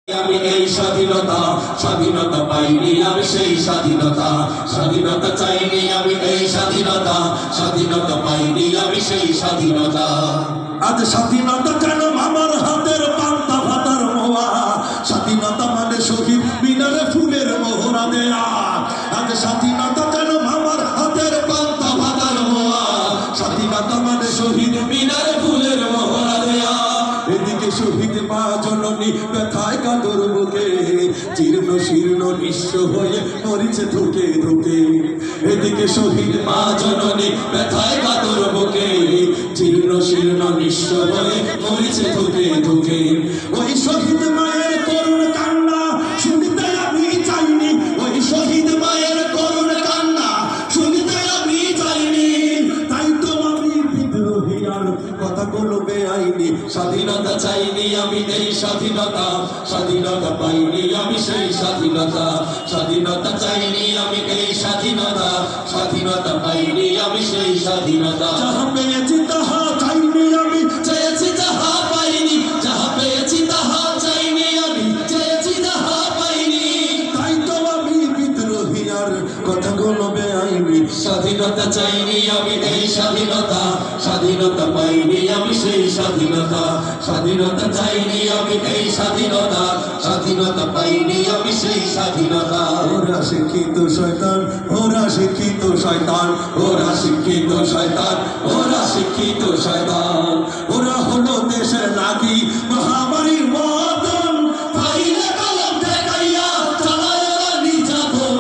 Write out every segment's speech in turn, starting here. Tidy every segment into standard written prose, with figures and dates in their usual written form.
আমি এই স্বাধীনতা স্বাধীনতা পাইনি আমি সেই স্বাধীনতা স্বাধীনতা চাইনি আমি এই স্বাধীনতা স্বাধীনতা পাইনি আমি সেই স্বাধীনতা। আজ স্বাধীনতা কেন আমার হাতের পান্তা ভাতার মোয়া, স্বাধীনতা মানে শহীদ মিনারে ফুলের মোহরা দেয়া। আজ স্বাধীনতা কেন আমার হাতের পান্তা ভাতার মোয়া, স্বাধীনতা মানে শহীদ মিনারে ফুলের মোহরা দেয়া। এদিকে শহীদ মা জননী ব্যথায় কাতর বুকে জীর্ণ শীর্ণ নিঃস্ব হয়ে মরিছে ধুকে ধুকে। এদিকে শহীদ মা জননী ব্যথায় কাতর বুকে জীর্ণ শীর্ণ নিঃস্ব হয়ে মরিছে ধুকে ধুকে। ওই শহীদ মায়ের করুণ কান্না শুনতে আমি চাইনি, ওই শহীদ মায়ের করুণ কান্না শুনতে আমি চাইনি। তাই তো আমি বিদ্রোহী আর কথা কোনো বেআইনি। স্বাধীনতা চাইনি আমি এই স্বাধীনতা স্বাধীনতা পাইনি আমি সেই স্বাধীনতা স্বাধীনতা চাইনি আমি এই স্বাধীনতা স্বাধীনতা পাইনি আমি সেই স্বাধীনতা। যাহা পেয়েছি তাহা চাইনি আমি, চেয়েছি যাহা পাইনি, যাহা পেয়েছি তাহা চাইনি আমি, চেয়েছি তাহা পাইনি। তাই তো আমি বিদ্রোহী আর কথা কোনো বেআইনি। স্বাধীনতা চাইনি আমি এই স্বাধীনতা স্বাধীনতা পাইনি আমি সেই স্বাধীনতা স্বাধীনতা চাইনি আমি এই স্বাধীনতা স্বাধীনতা পাইনি আমি সেই স্বাধীনতা। ওরা শিক্ষিত শয়তান, ওরা শিক্ষিত শয়তান, ওরা শিক্ষিত শয়তান, ওরা শিক্ষিত শয়তান। ওরা হলো দেশের লাগি মহামারীর মতন, ফাইলে কলম ঠেকাইয়া চালায় ওরা নির্যাতন।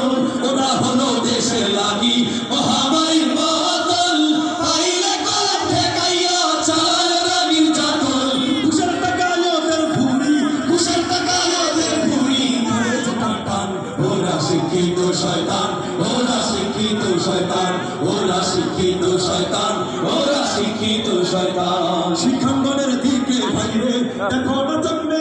ওরা হলো দেশের লাগি মহামারীর মতন, ফাইলে কলম ঠেকাইয়া চালায় ওরা নির্যাতন। ঘুষের টাকায় ওদের ভুঁড়ি, ঘুষের টাকায় ওদের ভুঁড়ি ধরেছে টানটান। ওরা শিক্ষিত শয়তান, ওরা শিক্ষিত শয়তান, ওরা শিক্ষিত শয়তান, ওরা শিক্ষিত শয়তান। শিক্ষাঙ্গনের দিকে ভাইরে দেখো না জন্মে